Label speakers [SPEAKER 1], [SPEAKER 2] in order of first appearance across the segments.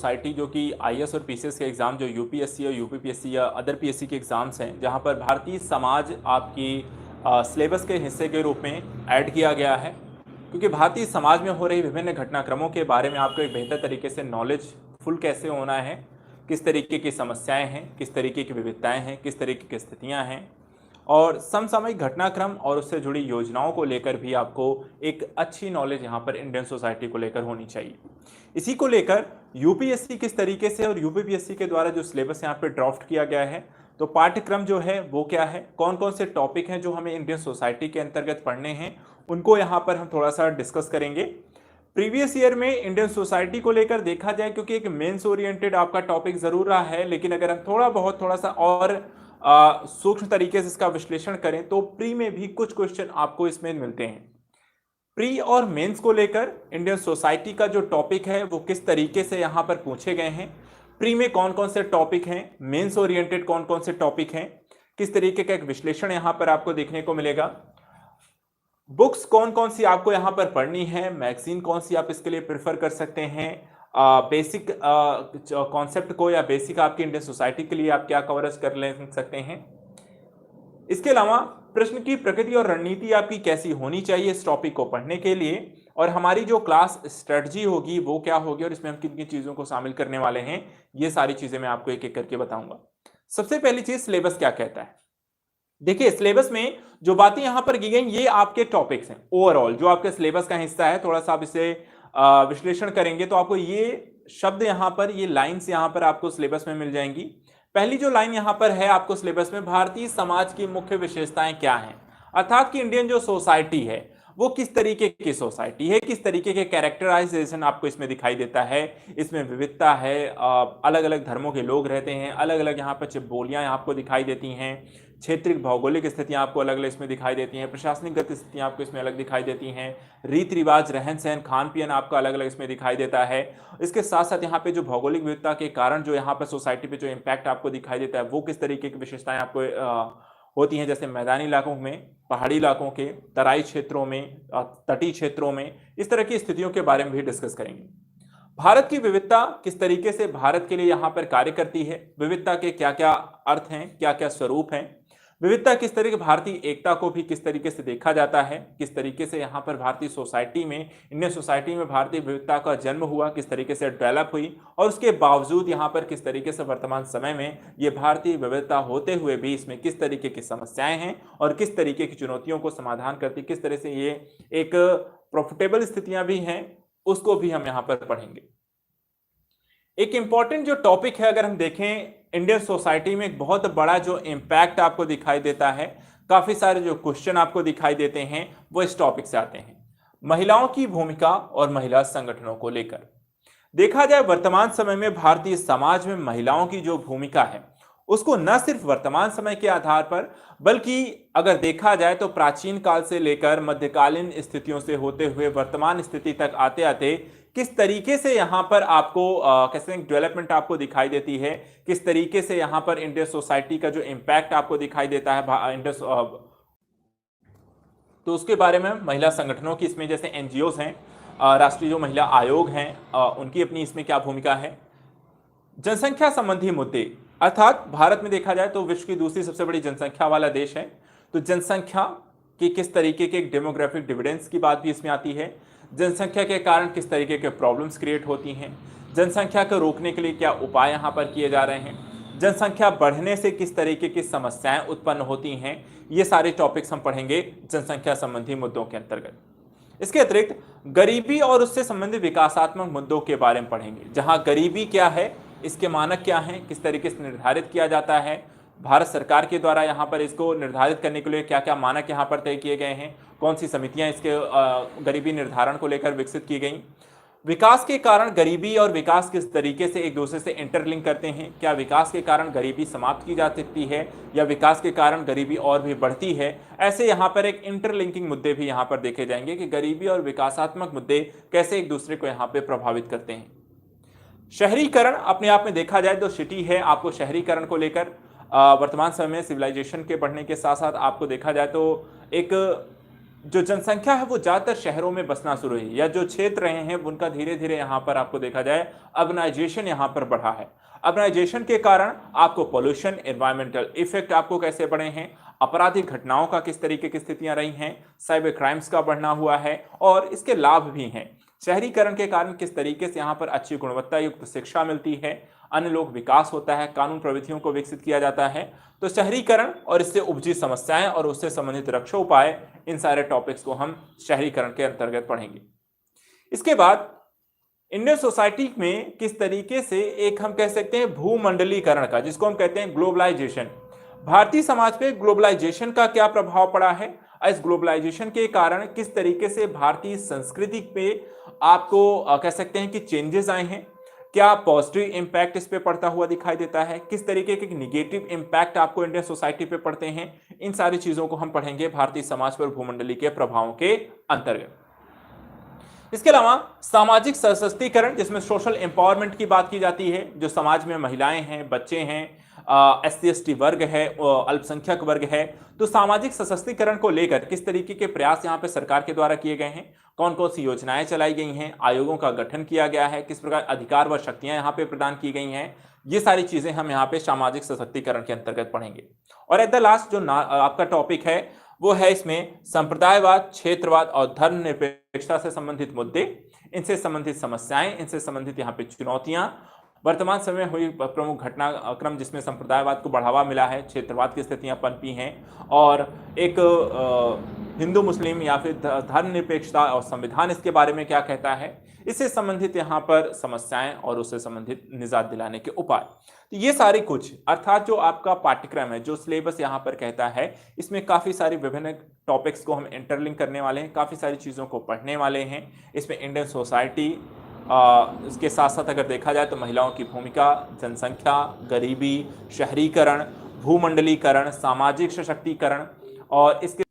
[SPEAKER 1] Society जो कि IAS और पीसीएस के एग्ज़ाम जो यूपीएससी और यूपीपीएससी या अदर पीएससी के एग्ज़ाम्स हैं, जहां पर भारतीय समाज आपकी सिलेबस के हिस्से के रूप में ऐड किया गया है, क्योंकि भारतीय समाज में हो रही विभिन्न घटनाक्रमों के बारे में आपको एक बेहतर तरीके से नॉलेज फुल कैसे होना है, किस तरीके की समस्याएं हैं, किस तरीके की विविधताएं हैं, किस तरीके की स्थितियां हैं, और समसामयिक घटनाक्रम और उससे जुड़ी योजनाओं को लेकर भी आपको एक अच्छी नॉलेज यहाँ पर इंडियन सोसाइटी को लेकर होनी चाहिए। इसी को लेकर यूपीएससी किस तरीके से और यूपीपीएससी के द्वारा जो सिलेबस यहाँ पे ड्राफ्ट किया गया है, तो पाठ्यक्रम जो है वो क्या है, कौन कौन से टॉपिक हैं जो हमें इंडियन सोसाइटी के अंतर्गत पढ़ने हैं, उनको यहाँ पर हम थोड़ा सा डिस्कस करेंगे। प्रीवियस ईयर में इंडियन सोसाइटी को लेकर देखा जाए, क्योंकि एक मेंस ओरिएंटेड आपका टॉपिक जरूर रहा है, लेकिन अगर हम थोड़ा सा और सूक्ष्म तरीके से इसका विश्लेषण करें तो प्री में भी कुछ क्वेश्चन आपको इसमें मिलते हैं। प्री और मेंस को लेकर इंडियन सोसाइटी का जो टॉपिक है वो किस तरीके से यहां पर पूछे गए हैं, प्री में कौन कौन से टॉपिक हैं, मेंस ओरिएंटेड कौन कौन से टॉपिक हैं, किस तरीके का एक विश्लेषण यहां पर आपको देखने को मिलेगा। बुक्स कौन कौन सी आपको यहां पर पढ़नी है, मैगजीन कौन सी आप इसके लिए प्रेफर कर सकते हैं, बेसिक कॉन्सेप्ट को या बेसिक आपकी इंडियन सोसाइटी के लिए आप क्या कवरेज कर ले सकते हैं। इसके अलावा प्रश्न की प्रकृति और रणनीति आपकी कैसी होनी चाहिए इस टॉपिक को पढ़ने के लिए, और हमारी जो क्लास स्ट्रेटजी होगी वो क्या होगी और इसमें हम किन किन चीजों को शामिल करने वाले हैं, ये सारी चीजें मैं आपको एक एक करके बताऊंगा। सबसे पहली चीज, सिलेबस क्या कहता है। देखिए, सिलेबस में जो बातें यहां पर की गई ये आपके टॉपिक्स हैं, ओवरऑल जो आपके सिलेबस का हिस्सा है। थोड़ा सा आप इसे विश्लेषण करेंगे तो आपको ये शब्द यहां पर, ये लाइंस यहां पर आपको सिलेबस में मिल जाएंगी। पहली जो लाइन यहां पर है आपको सिलेबस में, भारतीय समाज की मुख्य विशेषताएं क्या हैं, अर्थात कि इंडियन जो सोसाइटी है वो किस तरीके की सोसाइटी है, किस तरीके के कैरेक्टराइजेशन आपको इसमें दिखाई देता है। इसमें विविधता है, अलग अलग धर्मों के लोग रहते हैं, अलग अलग यहाँ पर बोलियां आपको दिखाई देती हैं, क्षेत्रीय भौगोलिक स्थितियां आपको अलग अलग इसमें दिखाई देती हैं, प्रशासनिक गतिस्थितियां आपको इसमें अलग दिखाई देती हैं, रीति रिवाज, रहन सहन, खान पीन आपका अलग अलग इसमें दिखाई देता है। इसके साथ साथ यहाँ पे जो भौगोलिक विविधता के कारण जो यहाँ पर सोसाइटी पे जो इम्पैक्ट आपको दिखाई देता है वो किस तरीके की विशेषताएं आपको होती हैं, जैसे मैदानी इलाकों में, पहाड़ी इलाकों के, तराई क्षेत्रों में, तटीय क्षेत्रों में, इस तरह की स्थितियों के बारे में भी डिस्कस करेंगे। भारत की विविधता किस तरीके से भारत के लिए यहाँ पर कार्य करती है, विविधता के क्या क्या अर्थ हैं, क्या क्या स्वरूप हैं, विविधता किस तरीके, भारतीय एकता को भी किस तरीके से देखा जाता है, किस तरीके से यहाँ पर भारतीय सोसाइटी में, इंडियन सोसाइटी में भारतीय विविधता का जन्म हुआ, किस तरीके से डेवलप हुई, और उसके बावजूद यहाँ पर किस तरीके से वर्तमान समय में ये भारतीय विविधता होते हुए भी इसमें किस तरीके की समस्याएं हैं और किस तरीके की चुनौतियों को समाधान करती, किस तरह से ये एक प्रॉफिटेबल स्थितियां भी हैं, उसको भी हम यहाँ पर पढ़ेंगे। एक इंपॉर्टेंट जो टॉपिक है, अगर हम देखें इंडियन सोसाइटी में, एक बहुत बड़ा जो इम्पैक्ट आपको दिखाई देता है, काफी सारे जो क्वेश्चन आपको दिखाई देते हैं वो इस टॉपिक से आते हैं। महिलाओं की भूमिका और महिला संगठनों को लेकर देखा जाए, वर्तमान समय में भारतीय समाज में महिलाओं की जो भूमिका है उसको न सिर्फ वर्तमान समय के आधार पर, बल्कि अगर देखा जाए तो प्राचीन काल से लेकर मध्यकालीन स्थितियों से होते हुए वर्तमान स्थिति तक आते आते किस तरीके से यहाँ पर आपको कैसे डेवलपमेंट आपको दिखाई देती है, किस तरीके से यहाँ पर इंडियन सोसाइटी का जो इम्पैक्ट आपको दिखाई देता है तो उसके बारे में महिला संगठनों की इसमें, जैसे एनजीओज हैं, राष्ट्रीय जो महिला आयोग हैं, उनकी अपनी इसमें क्या भूमिका है। जनसंख्या संबंधी मुद्दे, अर्थात भारत में देखा जाए तो विश्व की दूसरी सबसे बड़ी जनसंख्या वाला देश है, तो जनसंख्या की किस तरीके के डेमोग्राफिक डिविडेंड्स की बात भी इसमें आती है। जनसंख्या के कारण किस तरीके के प्रॉब्लम्स क्रिएट होती हैं, जनसंख्या को रोकने के लिए क्या उपाय यहाँ पर किए जा रहे हैं, जनसंख्या बढ़ने से किस तरीके की समस्याएं उत्पन्न होती हैं, ये सारे टॉपिक्स हम पढ़ेंगे जनसंख्या संबंधी मुद्दों के अंतर्गत। इसके अतिरिक्त गरीबी और उससे संबंधित विकासात्मक मुद्दों के बारे में पढ़ेंगे, जहां गरीबी क्या है, इसके मानक क्या हैं, किस तरीके से निर्धारित किया जाता है, भारत सरकार के द्वारा यहाँ पर इसको निर्धारित करने के लिए क्या क्या मानक यहाँ पर तय किए गए हैं, कौन सी समितियाँ इसके गरीबी निर्धारण को लेकर विकसित की गई। विकास के कारण गरीबी और विकास किस तरीके से एक दूसरे से इंटरलिंक करते हैं, क्या विकास के कारण गरीबी समाप्त की जा सकती है या विकास के कारण गरीबी और भी बढ़ती है। ऐसे यहाँ पर एक इंटरलिंकिंग मुद्दे भी यहाँ पर देखे जाएंगे कि गरीबी और विकासात्मक मुद्दे कैसे एक दूसरे को यहाँ पे प्रभावित करते हैं। शहरीकरण अपने आप में देखा जाए तो सिटी है, आपको शहरीकरण को लेकर वर्तमान समय में सिविलाइजेशन के बढ़ने के साथ साथ आपको देखा जाए तो एक जो जनसंख्या है वो ज्यादातर शहरों में बसना शुरू हुई, या जो क्षेत्र रहे हैं उनका धीरे धीरे यहाँ पर आपको देखा जाए अर्बनाइजेशन यहाँ पर बढ़ा है। अर्बनाइजेशन के कारण आपको पोल्यूशन, एनवायरमेंटल इफेक्ट आपको कैसे बढ़े हैं, आपराधिक घटनाओं का किस तरीके की स्थितियां रही हैं, साइबर क्राइम्स का बढ़ना हुआ है, और इसके लाभ भी हैं। शहरीकरण के कारण किस तरीके से यहाँ पर अच्छी गुणवत्ता युक्त शिक्षा मिलती है, अन्य लोग विकास होता है, कानून प्रवृत्तियों को विकसित किया जाता है। तो शहरीकरण और इससे उपजी समस्याएं और उससे संबंधित रक्षा उपाय, इन सारे टॉपिक्स को हम शहरीकरण के अंतर्गत पढ़ेंगे। इसके बाद इंडियन सोसाइटी में किस तरीके से एक हम कह सकते हैं भूमंडलीकरण का, जिसको हम कहते हैं ग्लोबलाइजेशन, भारतीय समाज पे ग्लोबलाइजेशन का क्या प्रभाव पड़ा है, इस ग्लोबलाइजेशन के कारण किस तरीके से भारतीय संस्कृति पे आपको कह सकते हैं कि चेंजेस आए हैं, क्या पॉजिटिव इंपैक्ट इस पे पड़ता हुआ दिखाई देता है, किस तरीके के नेगेटिव इंपैक्ट आपको इंडियन सोसाइटी पे पड़ते हैं, इन सारी चीजों को हम पढ़ेंगे भारतीय समाज पर भूमंडली के प्रभावों के अंतर्गत। इसके अलावा सामाजिक सशक्तिकरण, जिसमें सोशल एम्पावरमेंट की बात की जाती है, जो समाज में महिलाएं हैं, बच्चे हैं, SC ST वर्ग है, अल्पसंख्यक वर्ग है, तो सामाजिक सशक्तिकरण को लेकर किस तरीके के प्रयास यहाँ पे सरकार के द्वारा किए गए हैं, कौन कौन सी योजनाएं चलाई गई हैं, आयोगों का गठन किया गया है, किस प्रकार अधिकार व शक्तियां यहाँ पे प्रदान की गई हैं, ये सारी चीजें हम यहाँ पे सामाजिक सशक्तिकरण के अंतर्गत पढ़ेंगे। और एट द लास्ट जो आपका टॉपिक है वो है इसमें संप्रदायवाद, क्षेत्रवाद और धर्मनिरपेक्षता से संबंधित मुद्दे, इनसे संबंधित समस्याएं, इनसे संबंधित यहाँ पे चुनौतियां, वर्तमान समय में हुई प्रमुख घटनाक्रम जिसमें संप्रदायवाद को बढ़ावा मिला है, क्षेत्रवाद की स्थितियां पनपी हैं, और एक हिंदू मुस्लिम या फिर धर्मनिरपेक्षता और संविधान इसके बारे में क्या कहता है, इससे संबंधित यहाँ पर समस्याएं और उससे संबंधित निजात दिलाने के उपाय। तो ये सारी कुछ अर्थात जो आपका पाठ्यक्रम है, जो सिलेबस यहाँ पर कहता है, इसमें काफी सारी विभिन्न टॉपिक्स को हम इंटरलिंक करने वाले हैं, काफी सारी चीजों को पढ़ने वाले हैं। इसमें इंडियन सोसाइटी, इसके साथ साथ अगर देखा जाए तो महिलाओं की भूमिका, जनसंख्या, गरीबी, शहरीकरण, भूमंडलीकरण, सामाजिक सशक्तिकरण, और इसके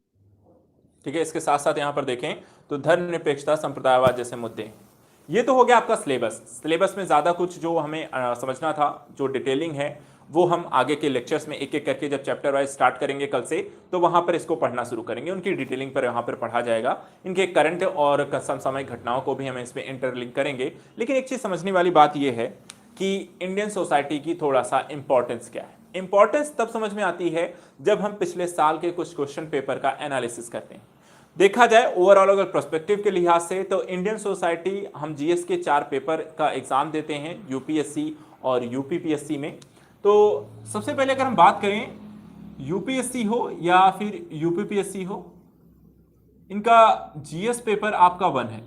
[SPEAKER 1] ठीक है, इसके साथ साथ यहाँ पर देखें तो धर्मनिरपेक्षता, संप्रदायवाद जैसे मुद्दे। ये तो हो गया आपका सिलेबस। सिलेबस में ज़्यादा कुछ जो हमें समझना था, जो डिटेलिंग है, वो हम आगे के लेक्चर्स में एक एक करके जब चैप्टर वाइज स्टार्ट करेंगे कल से, तो वहाँ पर इसको पढ़ना शुरू करेंगे, उनकी डिटेलिंग पर यहाँ पर पढ़ा जाएगा। इनके करंट और समसामयिक घटनाओं को भी हम इसमें इंटरलिंक करेंगे। लेकिन एक चीज़ समझने वाली बात यह है कि इंडियन सोसाइटी की थोड़ा सा इंपॉर्टेंस क्या है। इंपॉर्टेंस तब समझ में आती है जब हम पिछले साल के कुछ क्वेश्चन पेपर का एनालिसिस करते हैं। देखा जाए ओवरऑल अगर पर्सपेक्टिव के लिहाज से, तो इंडियन सोसाइटी हम जीएस के 4 पेपर का एग्जाम देते हैं, यूपीएससी और यूपीपीएससी में। तो सबसे पहले अगर हम बात करें यूपीएससी हो या फिर यूपीपीएससी हो, इनका जीएस पेपर आपका 1 है।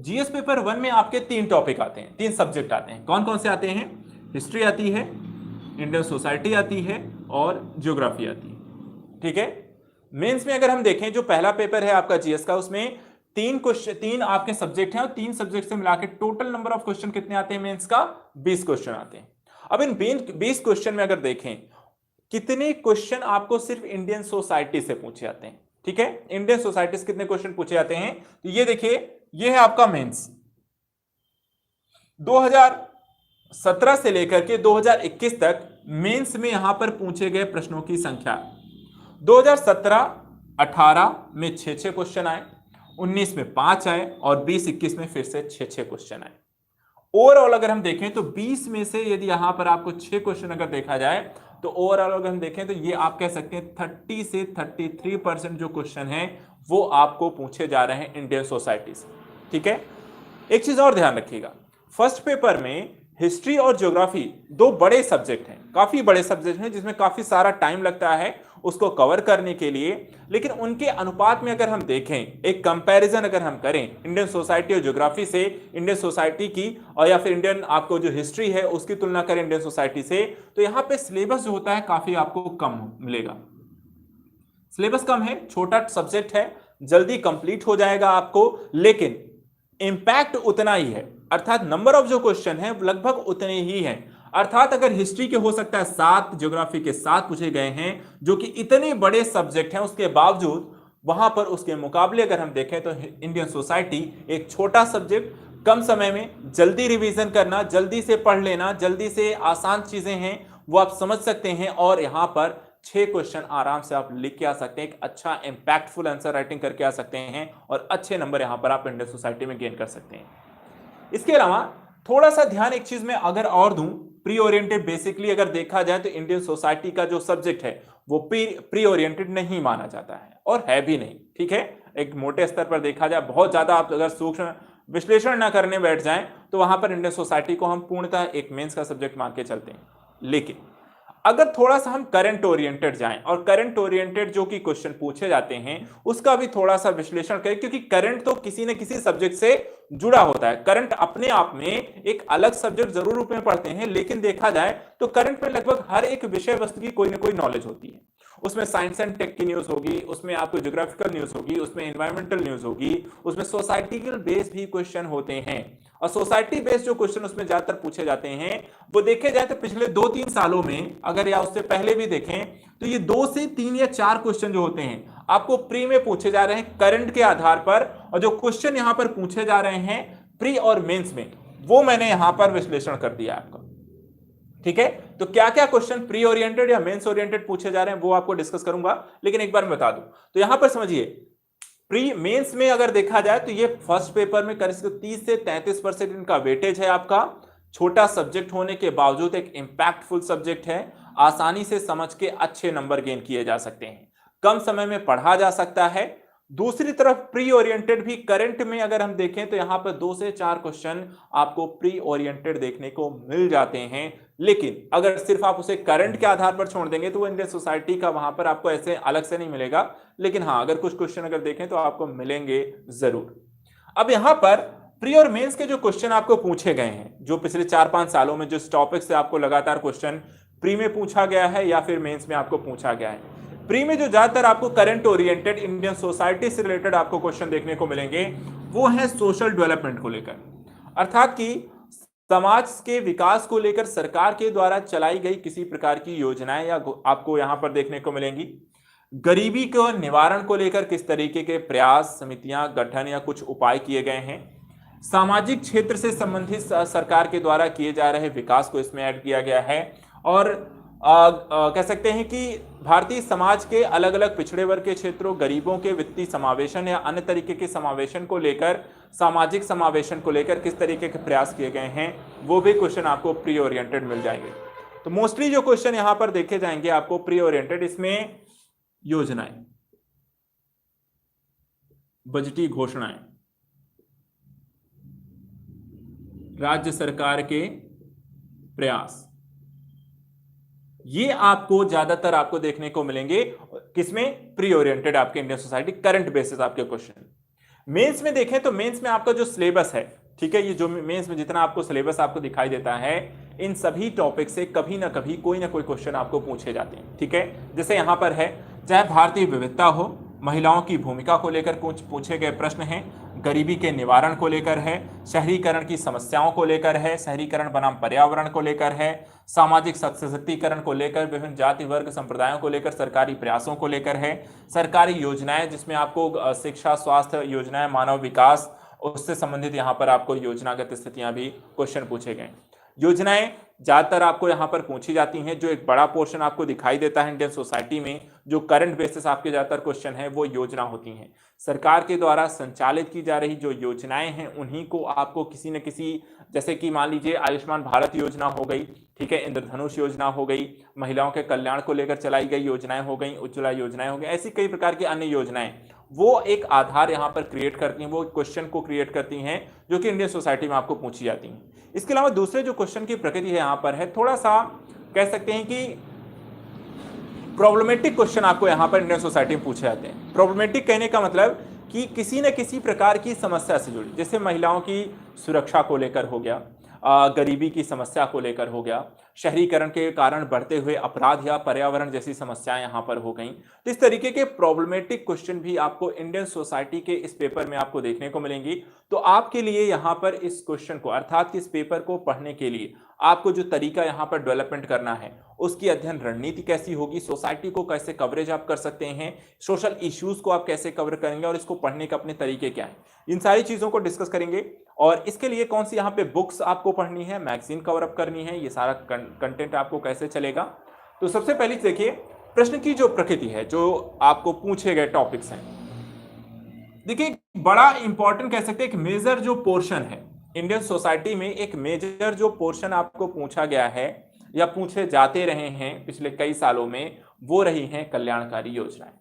[SPEAKER 1] जीएस पेपर 1 में आपके 3 टॉपिक आते हैं, 3 सब्जेक्ट आते हैं। कौन कौन से आते हैं? हिस्ट्री आती है, इंडियन सोसाइटी आती है और ज्योग्राफी आती है। ठीक है। मेंस में अगर हम देखें, जो पहला पेपर है आपका जीएस का, उसमें 3 आपके सब्जेक्ट हैं और 3 सब्जेक्ट से मिलाकर टोटल नंबर ऑफ क्वेश्चन कितने आते हैं मेंस का? 20 क्वेश्चन आते हैं। अब इन 20 क्वेश्चन में अगर देखें कितने क्वेश्चन आपको सिर्फ इंडियन सोसाइटी से पूछे जाते हैं। ठीक है, इंडियन सोसाइटी से कितने क्वेश्चन पूछे जाते हैं, तो ये देखिए, ये है आपका मेंस 2017 से लेकर के 2021 तक मेंस में यहां पर पूछे गए प्रश्नों की संख्या। 2017-18 में 6 क्वेश्चन आए, 19 में 5 आए और 20-21 में फिर से 6 क्वेश्चन आए। ओवरऑल अगर हम देखें तो 20 में से यदि यहां पर आपको 6 क्वेश्चन अगर देखा जाए, तो ओवरऑल अगर हम देखें तो ये आप कह सकते हैं 30 से 33% जो क्वेश्चन हैं वो आपको पूछे जा रहे हैं इंडियन सोसाइटी से। ठीक है। एक चीज और ध्यान रखिएगा, फर्स्ट पेपर में हिस्ट्री और ज्योग्राफी 2 बड़े सब्जेक्ट हैं, काफी बड़े सब्जेक्ट हैं, जिसमें काफी सारा टाइम लगता है उसको कवर करने के लिए। लेकिन उनके अनुपात में अगर हम देखें, एक कंपैरिजन अगर हम करें इंडियन सोसाइटी और ज्योग्राफी से, इंडियन सोसाइटी की और या फिर इंडियन आपको जो हिस्ट्री है उसकी तुलना करें इंडियन सोसाइटी से, तो यहां पे सिलेबस जो होता है काफी आपको कम मिलेगा। सिलेबस कम है, छोटा सब्जेक्ट है, जल्दी कंप्लीट हो जाएगा आपको, लेकिन इंपैक्ट उतना ही है, अर्थात नंबर ऑफ जो क्वेश्चन है लगभग उतने ही हैं। अर्थात अगर हिस्ट्री के हो सकता है 7, ज्योग्राफी के 7 पूछे गए हैं, जो कि इतने बड़े सब्जेक्ट हैं, उसके बावजूद वहां पर उसके मुकाबले अगर हम देखें तो इंडियन सोसाइटी एक छोटा सब्जेक्ट, कम समय में जल्दी रिवीजन करना, जल्दी से पढ़ लेना, जल्दी से आसान चीजें हैं वो आप समझ सकते हैं, और यहां पर 6 क्वेश्चन आराम से आप लिख के आ सकते हैं, एक अच्छा इंपैक्टफुल आंसर राइटिंग करके आ सकते हैं और अच्छे नंबर यहां पर आप इंडियन सोसाइटी में गेन कर सकते हैं। इसके अलावा थोड़ा सा ध्यान एक चीज में अगर और दूं, प्री ओरिएंटेड बेसिकली अगर देखा जाए तो इंडियन सोसाइटी का जो सब्जेक्ट है वो प्री ओरिएंटेड नहीं माना जाता है और है भी नहीं, ठीक है। एक मोटे स्तर पर देखा जाए, बहुत ज्यादा आप अगर सूक्ष्म विश्लेषण ना करने बैठ जाएं तो वहां पर इंडियन सोसाइटी को हम पूर्णतः एक मेंस का सब्जेक्ट मान के चलते हैं। लेकिन अगर थोड़ा सा हम करंट ओरिएंटेड जाएं और करंट ओरिएंटेड जो कि क्वेश्चन पूछे जाते हैं उसका भी थोड़ा सा विश्लेषण करें, क्योंकि करंट तो किसी न किसी सब्जेक्ट से जुड़ा होता है। करंट अपने आप में एक अलग सब्जेक्ट जरूर रूप में पढ़ते हैं, लेकिन देखा जाए तो करंट में लगभग हर एक विषय वस्तु की कोई ना कोई नॉलेज होती है। उसमें साइंस एंड टेक की न्यूज होगी, उसमें आपको ज्योग्राफिकल न्यूज होगी, उसमें एनवायरमेंटल न्यूज होगी, उसमें सोसाइटिकल बेस्ड भी क्वेश्चन होते हैं। और सोसाइटी बेस्ड जो क्वेश्चन उसमें ज्यादातर पूछे जाते हैं वो देखे जाए तो पिछले 2-3 सालों में अगर या उससे पहले भी देखें तो ये 2 से 3 या 4 क्वेश्चन जो होते हैं आपको प्री में पूछे जा रहे हैं करंट के आधार पर, और जो क्वेश्चन यहां पर पूछे जा रहे हैं प्री और मेंस में वो मैंने यहां पर विश्लेषण कर दिया आपको, ठीक है। तो क्या क्या क्वेश्चन प्री ओरिएंटेड या मेंस ओरिएंटेड पूछे जा रहे हैं वो आपको डिस्कस करूंगा, लेकिन एक बार मैं बता दूं तो यहां पर समझिए प्री मेंस में अगर देखा जाए तो ये फर्स्ट पेपर में करीब 30 से 33% इनका वेटेज है आपका। छोटा सब्जेक्ट होने के बावजूद एक इंपैक्टफुल सब्जेक्ट है, आसानी से समझ के अच्छे नंबर गेन किए जा सकते हैं, कम समय में पढ़ा जा सकता है। दूसरी तरफ प्री ओरिएंटेड भी करंट में अगर हम देखें तो यहां पर 2 से 4 क्वेश्चन आपको प्री ओरिएंटेड देखने को मिल जाते हैं, लेकिन अगर सिर्फ आप उसे करंट के आधार पर छोड़ देंगे तो वो इंडियन सोसाइटी का वहां पर आपको ऐसे अलग से नहीं मिलेगा। लेकिन हाँ, अगर कुछ क्वेश्चन अगर देखें तो आपको मिलेंगे जरूर। अब यहां पर प्री और मेंस के जो क्वेश्चन आपको पूछे गए हैं, जो पिछले 4-5 सालों में जिस टॉपिक से आपको लगातार क्वेश्चन प्री में पूछा गया है या फिर मेंस में आपको पूछा गया है, प्री में जो ज्यादातर आपको करंट ओरिएंटेड इंडियन सोसाइटी से रिलेटेड आपको क्वेश्चन देखने को मिलेंगे वो है सोशल डेवलपमेंट को लेकर, अर्थात कि समाज के विकास को लेकर सरकार के द्वारा चलाई गई किसी प्रकार की योजनाएं या आपको यहां पर देखने को मिलेंगी। गरीबी को निवारण को लेकर किस तरीके के प्रयास, समितियां, गठन या कुछ उपाय किए गए हैं। सामाजिक क्षेत्र से संबंधित सरकार के द्वारा किए जा रहे विकास को इसमें ऐड किया गया है। और कह सकते हैं कि भारतीय समाज के अलग अलग पिछड़े वर्ग के क्षेत्रों, गरीबों के वित्तीय समावेशन या अन्य तरीके के समावेशन को लेकर, सामाजिक समावेशन को लेकर किस तरीके के प्रयास किए गए हैं वो भी क्वेश्चन आपको प्री ओरिएंटेड मिल जाएंगे। तो मोस्टली जो क्वेश्चन यहां पर देखे जाएंगे आपको प्री ओरिएंटेड, इसमें योजनाएं, बजटीय घोषणाएं, राज्य सरकार के प्रयास, ये आपको ज्यादातर आपको देखने को मिलेंगे किसमें, प्री ओरिएंटेड आपके इंडियन सोसाइटी करंट बेसिस आपके क्वेश्चन। मेंस में देखें तो मेंस में आपका जो सिलेबस है, ठीक है, ये जो मेंस में जितना आपको सिलेबस आपको दिखाई देता है इन सभी टॉपिक से कभी ना कभी कोई ना कोई क्वेश्चन आपको पूछे जाते हैं, ठीक है। जैसे यहां पर है, चाहे भारतीय विविधता हो, महिलाओं की भूमिका को लेकर कुछ पूछे गए प्रश्न हैं, गरीबी के निवारण को लेकर है, शहरीकरण की समस्याओं को लेकर है, शहरीकरण बनाम पर्यावरण को लेकर है, सामाजिक सशक्तिकरण को लेकर, विभिन्न जाति वर्ग संप्रदायों को लेकर, सरकारी प्रयासों को लेकर है, सरकारी योजनाएं जिसमें आपको शिक्षा, स्वास्थ्य योजनाएं, मानव विकास, उससे संबंधित यहां पर आपको योजनागत स्थितियां भी क्वेश्चन पूछे गए। योजनाएं ज्यादातर आपको यहां पर पूछी जाती हैं, जो एक बड़ा पोर्शन आपको दिखाई देता है इंडियन सोसाइटी में, जो करंट बेसिस आपके ज्यादातर क्वेश्चन है वो योजना होती हैं। सरकार के द्वारा संचालित की जा रही जो योजनाएं हैं उन्हीं को आपको किसी न किसी, जैसे कि मान लीजिए आयुष्मान भारत योजना हो गई, ठीक है, इंद्रधनुष योजना हो गई, महिलाओं के कल्याण को लेकर चलाई गई योजनाएं हो गई, उज्ज्वला योजनाएं हो गई, ऐसी कई प्रकार की अन्य योजनाएं वो एक आधार यहाँ पर क्रिएट करती हैं, वो क्वेश्चन को क्रिएट करती हैं जो कि इंडियन सोसाइटी में आपको पूछी जाती हैं। इसके अलावा दूसरे जो क्वेश्चन की प्रकृति है यहाँ पर है, थोड़ा सा कह सकते हैं कि प्रॉब्लमेटिक क्वेश्चन आपको यहाँ पर इंडियन सोसाइटी में पूछे जाते हैं। प्रॉब्लमेटिक कहने का मतलब कि किसी न किसी प्रकार की समस्या से जुड़ी, जैसे महिलाओं की सुरक्षा को लेकर हो गया, गरीबी की समस्या को लेकर हो गया, शहरीकरण के कारण बढ़ते हुए अपराध या पर्यावरण जैसी समस्याएं यहां पर हो गई। तो इस तरीके के प्रॉब्लमेटिक क्वेश्चन भी आपको इंडियन सोसाइटी के इस पेपर में आपको देखने को मिलेंगी। तो आपके लिए यहां पर इस क्वेश्चन को, अर्थात इस पेपर को पढ़ने के लिए आपको जो तरीका यहां पर डेवलपमेंट करना है, उसकी अध्ययन रणनीति कैसी होगी, सोसाइटी को कैसे कवरेज आप कर सकते हैं, सोशल इश्यूज को आप कैसे कवर करेंगे और इसको पढ़ने के अपने तरीके क्या हैं, इन सारी चीजों को डिस्कस करेंगे। और इसके लिए कौन सी यहाँ पे बुक्स आपको पढ़नी है, मैगजीन कवर अप करनी है, ये सारा कंटेंट आपको कैसे चलेगा। तो सबसे पहले देखिए, प्रश्न की जो प्रकृति है, जो आपको पूछे गए टॉपिक्स हैं, देखिए बड़ा इंपॉर्टेंट कह सकते हैं, एक मेजर जो पोर्शन है इंडियन सोसाइटी में, एक मेजर जो पोर्शन आपको पूछा गया है या पूछे जाते रहे हैं पिछले कई सालों में, वो रही हैं कल्याणकारी योजनाएं।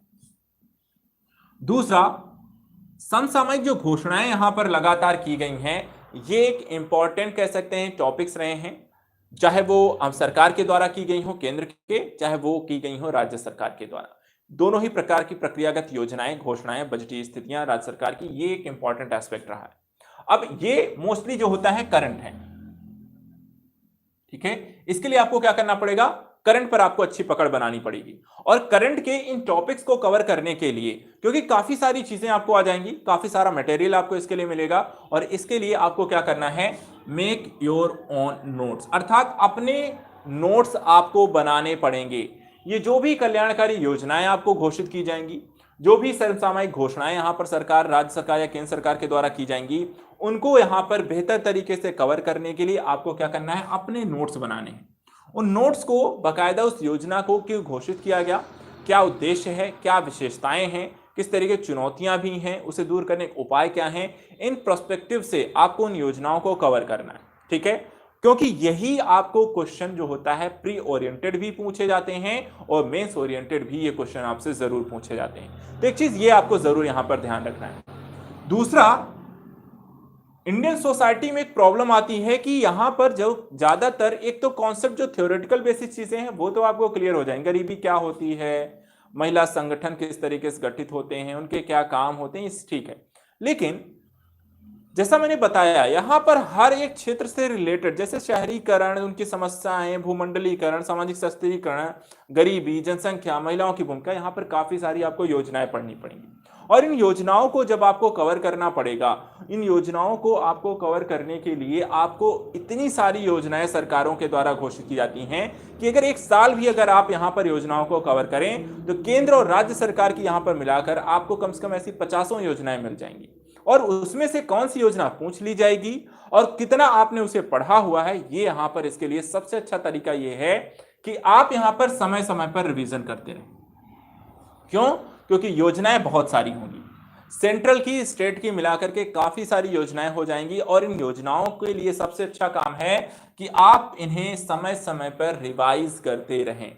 [SPEAKER 1] दूसरा, समसामयिक जो घोषणाएं यहां पर लगातार की गई हैं, ये एक इंपॉर्टेंट कह सकते हैं टॉपिक्स रहे हैं, चाहे वो सरकार के द्वारा की गई हो केंद्र के, चाहे वो की गई हो राज्य सरकार के द्वारा। दोनों ही प्रकार की प्रक्रियागत योजनाएं, घोषणाएं, बजटीय स्थितियां राज्य सरकार की, ये एक इंपॉर्टेंट एस्पेक्ट रहा है। अब ये मोस्टली जो होता है करंट है, ठीक है। इसके लिए आपको क्या करना पड़ेगा, करंट पर आपको अच्छी पकड़ बनानी पड़ेगी। और करंट के इन टॉपिक्स को कवर करने के लिए, क्योंकि काफी सारी चीजें आपको आ जाएंगी, काफी सारा मटेरियल आपको इसके लिए मिलेगा, और इसके लिए आपको क्या करना है, मेक योर ओन नोट्स, अर्थात अपने नोट्स आपको बनाने पड़ेंगे। ये जो भी कल्याणकारी योजनाएं आपको घोषित की जाएंगी, जो भी समसामयिक घोषणाएं यहां पर सरकार, राज्य सरकार या केंद्र सरकार के द्वारा की जाएंगी, उनको यहां पर बेहतर तरीके से कवर करने के लिए आपको क्या करना है, अपने नोट्स बनाने हैं। उन नोट्स को बाकायदा उस योजना को क्यों घोषित किया गया, क्या उद्देश्य है, क्या विशेषताएं हैं, किस तरीके की चुनौतियां भी हैं, उसे दूर करने के उपाय क्या हैं, इन पर्सपेक्टिव से आपको उन योजनाओं को कवर करना है, ठीक है। क्योंकि यही आपको क्वेश्चन जो होता है प्री ओरिएंटेड भी पूछे जाते हैं और मेंस ओरिएंटेड भी ये क्वेश्चन आपसे जरूर पूछे जाते हैं। तो एक चीज ये आपको जरूर यहां पर ध्यान रखना है। दूसरा, इंडियन सोसाइटी में एक प्रॉब्लम आती है कि यहां पर जो ज्यादातर, एक तो कॉन्सेप्ट जो थ्योरेटिकल बेसिक चीजें हैं वो तो आपको क्लियर हो जाएंगे, गरीबी क्या होती है, महिला संगठन किस तरीके से गठित होते हैं, उनके क्या काम होते हैं, ठीक है। लेकिन जैसा मैंने बताया, यहां पर हर एक क्षेत्र से रिलेटेड, जैसे शहरीकरण, उनकी समस्याएं, भूमंडलीकरण, सामाजिक सशक्तिकरण, गरीबी, जनसंख्या, महिलाओं की भूमिका, यहां पर काफी सारी आपको योजनाएं पढ़नी पड़ेंगी। और इन योजनाओं को जब आपको कवर करना पड़ेगा, इन योजनाओं को आपको कवर करने के लिए आपको इतनी सारी योजनाएं सरकारों के द्वारा घोषित की जाती हैं कि अगर एक साल भी अगर आप यहां पर योजनाओं को कवर करें तो केंद्र और राज्य सरकार की यहां पर मिलाकर आपको कम से कम ऐसी 50 योजनाएं मिल जाएंगी। और उसमें से कौन सी योजना पूछ ली जाएगी और कितना आपने उसे पढ़ा हुआ है, ये यहां पर इसके लिए सबसे अच्छा तरीका यह है कि आप यहां पर समय समय पर रिवीजन करते रहें। क्यों? क्योंकि योजनाएं बहुत सारी होंगी, सेंट्रल की, स्टेट की मिलाकर के काफी सारी योजनाएं हो जाएंगी, और इन योजनाओं के लिए सबसे अच्छा काम है कि आप इन्हें समय समय पर रिवाइज करते रहें।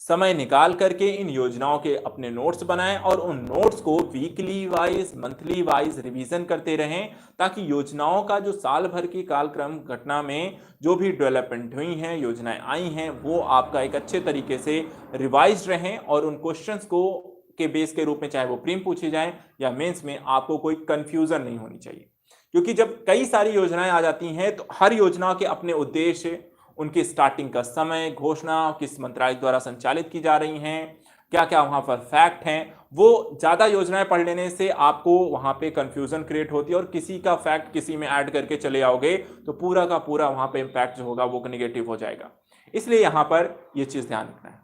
[SPEAKER 1] समय निकाल करके इन योजनाओं के अपने नोट्स बनाएं और उन नोट्स को weekly wise, monthly wise revision करते रहें, ताकि योजनाओं का जो साल भर की कालक्रम घटना में जो भी डेवलपमेंट हुई हैं, योजनाएं आई हैं, वो आपका एक अच्छे तरीके से रिवाइज रहें, और उन क्वेश्चंस को के बेस के रूप में, चाहे वो प्रीम पूछी जाए या मेंस में, आपको कोई कंफ्यूजन नहीं होनी चाहिए। क्योंकि जब कई सारी योजनाएं आ जाती हैं तो हर योजना के अपने उद्देश्य, उनकी स्टार्टिंग का समय, घोषणा किस मंत्रालय द्वारा संचालित की जा रही हैं, क्या क्या वहां पर फैक्ट हैं, वो ज्यादा योजनाएं पढ़ लेने से आपको वहां पे कंफ्यूजन क्रिएट होती है, और किसी का फैक्ट किसी में ऐड करके चले आओगे तो पूरा का पूरा वहां पे इंपैक्ट जो होगा वो नेगेटिव हो जाएगा। इसलिए यहां पर यह चीज ध्यान रखना है।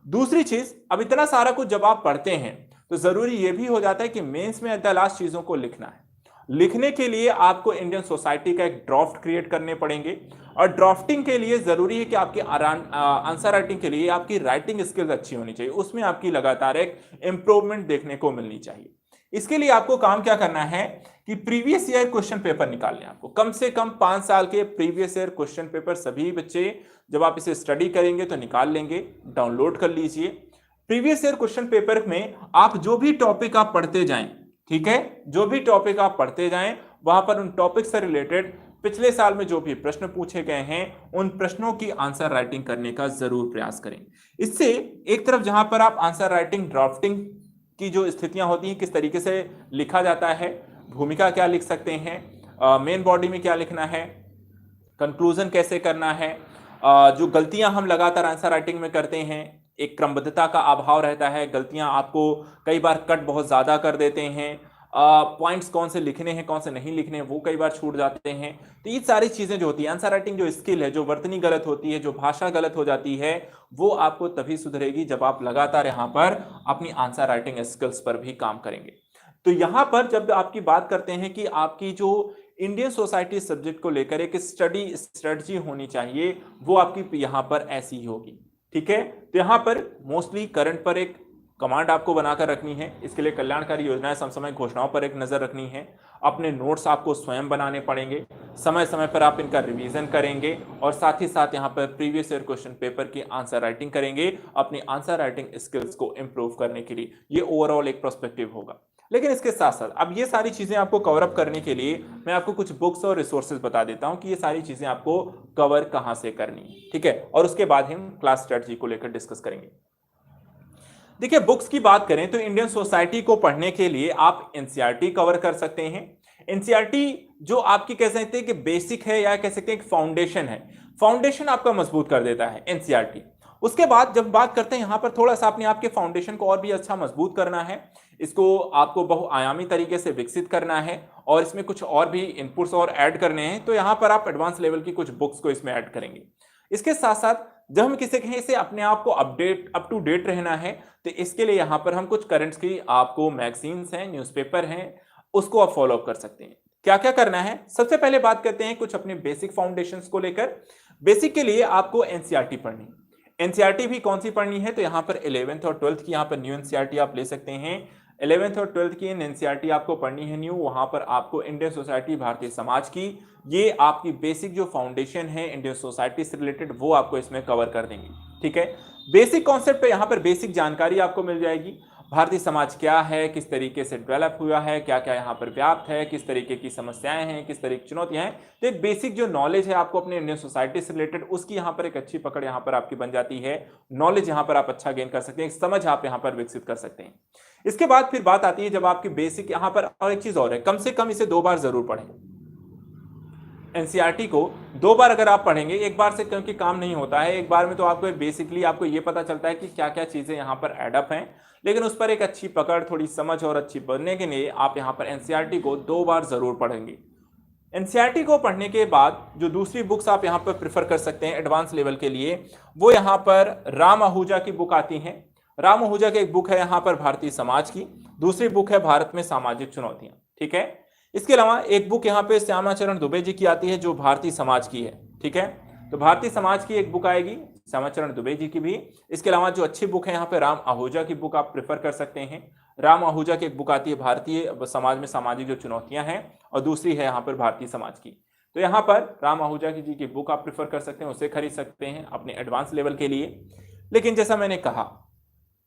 [SPEAKER 1] दूसरी चीज, अब इतना सारा कुछ जब आप पढ़ते हैं तो जरूरी यह भी हो जाता है कि मेंस में तलाश चीजों को लिखना है। लिखने के लिए आपको इंडियन सोसाइटी का एक ड्राफ्ट क्रिएट करने पड़ेंगे, और ड्राफ्टिंग के लिए जरूरी है कि आपकी आंसर राइटिंग के लिए आपकी राइटिंग स्किल्स अच्छी होनी चाहिए, उसमें आपकी लगातार एक इंप्रूवमेंट देखने को मिलनी चाहिए। इसके लिए आपको काम क्या करना है कि प्रीवियस ईयर क्वेश्चन पेपर निकालने, आपको कम से कम 5 साल के प्रीवियस ईयर क्वेश्चन पेपर सभी बच्चे जब आप इसे स्टडी करेंगे तो निकाल लेंगे, डाउनलोड कर लीजिए। प्रीवियस ईयर क्वेश्चन पेपर में आप जो भी टॉपिक आप पढ़ते जाएं, ठीक है, जो भी टॉपिक आप पढ़ते जाएं, वहां पर उन टॉपिक से रिलेटेड पिछले साल में जो भी प्रश्न पूछे गए हैं, उन प्रश्नों की आंसर राइटिंग करने का जरूर प्रयास करें। इससे एक तरफ जहां पर आप आंसर राइटिंग, ड्राफ्टिंग की जो स्थितियां होती हैं, किस तरीके से लिखा जाता है, भूमिका क्या लिख सकते हैं, मेन बॉडी में क्या लिखना है, कंक्लूजन कैसे करना है, जो गलतियां हम लगातार आंसर राइटिंग में करते हैं, एक क्रमबद्धता का अभाव रहता है, गलतियां आपको कई बार कट बहुत ज्यादा कर देते हैं, पॉइंट्स कौन से लिखने हैं कौन से नहीं लिखने हैं वो कई बार छूट जाते हैं। तो ये सारी चीजें जो होती है, आंसर राइटिंग जो स्किल है, जो वर्तनी गलत होती है, जो भाषा गलत हो जाती है, वो आपको तभी सुधरेगी जब आप लगातार यहाँ पर अपनी आंसर राइटिंग स्किल्स पर भी काम करेंगे। तो यहाँ पर जब आपकी बात करते हैं कि आपकी जो इंडियन सोसाइटी सब्जेक्ट को लेकर एक स्टडी स्ट्रेटजी होनी चाहिए, वो आपकी यहाँ पर ऐसी ही होगी। ठीक है। तो यहाँ पर मोस्टली करंट पर एक कमांड आपको बनाकर रखनी है। इसके लिए कल्याणकारी योजनाएं समसामयिक घोषणाओं पर एक नजर रखनी है। अपने नोट्स आपको स्वयं बनाने पड़ेंगे, समय समय पर आप इनका रिवीजन करेंगे और साथ ही साथ यहाँ पर प्रीवियस ईयर क्वेश्चन पेपर की आंसर राइटिंग करेंगे अपनी आंसर राइटिंग स्किल्स को इंप्रूव करने के लिए। ये ओवरऑल एक पर्सपेक्टिव होगा। लेकिन इसके साथ साथ अब ये सारी चीजें आपको कवर अप करने के लिए मैं आपको कुछ बुक्स और रिसोर्सेज बता देता हूं कि ये सारी चीजें आपको कवर कहां से करनी है, ठीक है। और उसके बाद हम क्लास स्ट्रेटजी को लेकर डिस्कस करेंगे। देखिए, बुक्स की बात करें तो इंडियन सोसाइटी को पढ़ने के लिए आप एनसीईआरटी कवर कर सकते हैं। एनसीईआरटी जो आपकी कह सकते हैं कि बेसिक है या कह सकते हैं कि फाउंडेशन है, फाउंडेशन आपका मजबूत कर देता है एनसीईआरटी। उसके बाद जब बात करते हैं यहां पर थोड़ा सा अपने आपके फाउंडेशन को और भी अच्छा मजबूत करना है, इसको आपको बहुआयामी तरीके से विकसित करना है और इसमें कुछ और भी इनपुट्स और ऐड करने हैं, तो यहां पर आप एडवांस लेवल की कुछ बुक्स को इसमें ऐड करेंगे। इसके साथ साथ जब हम किसी कहें से अपने आप को अपडेट अप टू डेट रहना है, तो इसके लिए यहां पर हम कुछ करंट्स की आपको मैगजीन्स हैं, न्यूज़पेपर हैं, उसको आप फॉलो अप कर सकते हैं। क्या क्या करना है, सबसे पहले बात करते हैं कुछ अपने बेसिक फाउंडेशंस को लेकर। बेसिक के लिए आपको एनसीईआरटी पढ़नी है। एनसीईआरटी भी कौन सी पढ़नी है, तो यहां पर 11th और 12th की यहां पर न्यू एनसीईआरटी आप ले सकते हैं। 11th और 12th की एनसीईआरटी आपको पढ़नी है न्यू, वहां पर आपको इंडियन सोसाइटी भारतीय समाज की ये आपकी बेसिक जो फाउंडेशन है इंडियन सोसाइटी से रिलेटेड वो आपको इसमें कवर कर देंगे, ठीक है। बेसिक कॉन्सेप्ट पे यहां पर बेसिक जानकारी आपको मिल जाएगी। भारतीय समाज क्या है, किस तरीके से डेवलप हुआ है, क्या क्या यहाँ पर व्याप्त है, किस तरीके की समस्याएं हैं, किस तरह की चुनौतियां हैं। तो एक बेसिक जो नॉलेज है आपको अपने इंडियन सोसाइटी से रिलेटेड, उसकी यहाँ पर एक अच्छी पकड़ यहाँ पर आपकी बन जाती है। नॉलेज यहाँ पर आप अच्छा गेन कर सकते हैं, समझ आप यहाँ पर विकसित कर सकते हैं। इसके बाद फिर बात आती है जब आपकी बेसिक यहाँ पर, और एक चीज और है, कम से कम इसे 2 बार जरूर पढ़ें। एनसीईआरटी को 2 बार अगर आप पढ़ेंगे, एक बार से क्योंकि काम नहीं होता है, एक बार में तो आपको बेसिकली आपको ये पता चलता है कि क्या क्या चीजें यहाँ पर एडअप हैं, लेकिन उस पर एक अच्छी पकड़, थोड़ी समझ और अच्छी बनने के लिए आप यहाँ पर एनसीईआरटी को 2 बार जरूर पढ़ेंगे। एनसीईआरटी को पढ़ने के बाद जो दूसरी बुक्स आप यहाँ पर प्रिफर कर सकते हैं एडवांस लेवल के लिए, वो यहाँ पर राम आहूजा की बुक आती है। राम आहूजा की एक बुक है यहाँ पर भारतीय समाज की, दूसरी बुक है भारत में सामाजिक चुनौतियां, ठीक है। इसके अलावा एक बुक यहाँ पे श्यामाचरण दुबे जी की आती है जो भारतीय समाज की है, ठीक है। तो भारतीय समाज की एक बुक आएगी श्यामाचरण दुबे जी की भी। इसके अलावा जो अच्छी बुक है यहाँ पे राम आहूजा की बुक आप प्रेफर कर सकते हैं। राम आहूजा की एक बुक आती है भारतीय समाज में सामाजिक जो चुनौतियां हैं, और दूसरी है यहाँ पर भारतीय समाज की। तो यहाँ पर राम आहूजा की जी की बुक आप प्रेफर कर सकते हैं, उसे खरीद सकते हैं अपने एडवांस लेवल के लिए। लेकिन जैसा मैंने कहा,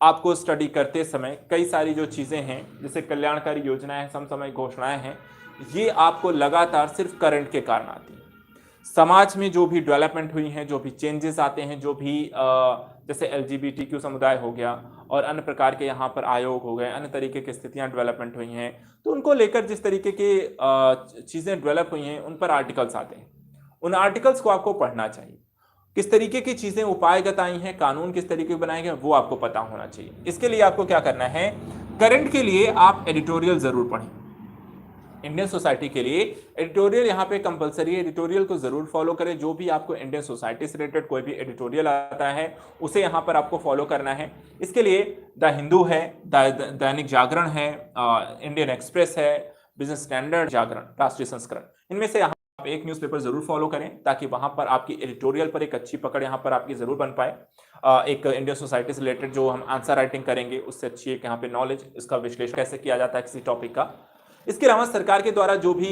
[SPEAKER 1] आपको स्टडी करते समय कई सारी जो चीजें हैं जैसे कल्याणकारी योजनाएं, समसामयिक घोषणाएं हैं, ये आपको लगातार सिर्फ करंट के कारण आती है। समाज में जो भी डेवलपमेंट हुई हैं, जो भी चेंजेस आते हैं, जो भी जैसे एलजीबीटीक्यू समुदाय हो गया और अन्य प्रकार के यहाँ पर आयोग हो गए, अन्य तरीके की स्थितियां डेवलपमेंट हुई हैं, तो उनको लेकर जिस तरीके की चीज़ें डेवलप हुई हैं उन पर आर्टिकल्स आते हैं। उन आर्टिकल्स को आपको पढ़ना चाहिए। किस तरीके की चीज़ें उपायगत आई हैं, कानून किस तरीके के बनाए गए, वो आपको पता होना चाहिए। इसके लिए आपको क्या करना है, करंट के लिए आप एडिटोरियल ज़रूर पढ़ें। इंडियन सोसाइटी के लिए एडिटोरियल यहाँ पे कंपलसरी है, एडिटोरियल को जरूर फॉलो करें। जो भी आपको इंडियन सोसाइटी से रिलेटेड कोई भी एडिटोरियल आता है उसे यहाँ पर आपको फॉलो करना है। इसके लिए द हिंदू है, दैनिक जागरण है, इंडियन एक्सप्रेस है, बिजनेस स्टैंडर्ड, जागरण, राष्ट्रीय संस्करण, इनमें से यहाँ आप एक न्यूज़पेपर जरूर फॉलो करें ताकि वहां पर आपकी एडिटोरियल पर एक अच्छी पकड़ यहाँ पर आपकी जरूर बन पाए। एक इंडियन सोसाइटी से रिलेटेड जो हम आंसर राइटिंग करेंगे उससे अच्छी एक यहाँ पे नॉलेज, इसका विश्लेषण कैसे किया जाता है किसी टॉपिक का। इसके अलावा सरकार के द्वारा जो भी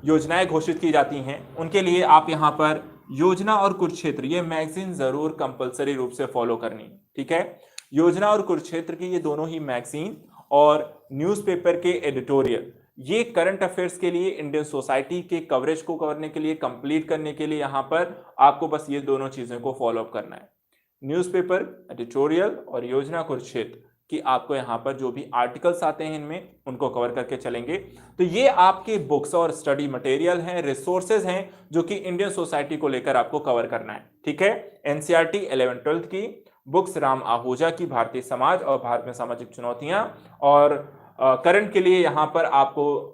[SPEAKER 1] योजनाएं घोषित की जाती हैं उनके लिए आप यहाँ पर योजना और कुरुक्षेत्र, ये मैगजीन जरूर कंपलसरी रूप से फॉलो करनी, ठीक है। योजना और कुरुक्षेत्र की ये दोनों ही मैगजीन और न्यूज़पेपर के एडिटोरियल, ये करंट अफेयर्स के लिए, इंडियन सोसाइटी के कवरेज को करने के लिए, कंप्लीट करने के लिए यहाँ पर आपको बस ये दोनों चीज़ों को फॉलो अप करना है। न्यूज़पेपर, एडिटोरियल और योजना कुरुक्षेत्र कि आपको यहाँ पर जो भी आर्टिकल्स आते हैं इनमें उनको कवर करके चलेंगे। तो ये आपके बुक्स और स्टडी मटेरियल हैं, रिसोर्सेज हैं जो कि इंडियन सोसाइटी को लेकर आपको कवर करना है, ठीक है। एनसीईआरटी 11th-12th की बुक्स, राम आहूजा की भारतीय समाज और भारत में सामाजिक चुनौतियां, और करंट के लिए यहाँ पर आपको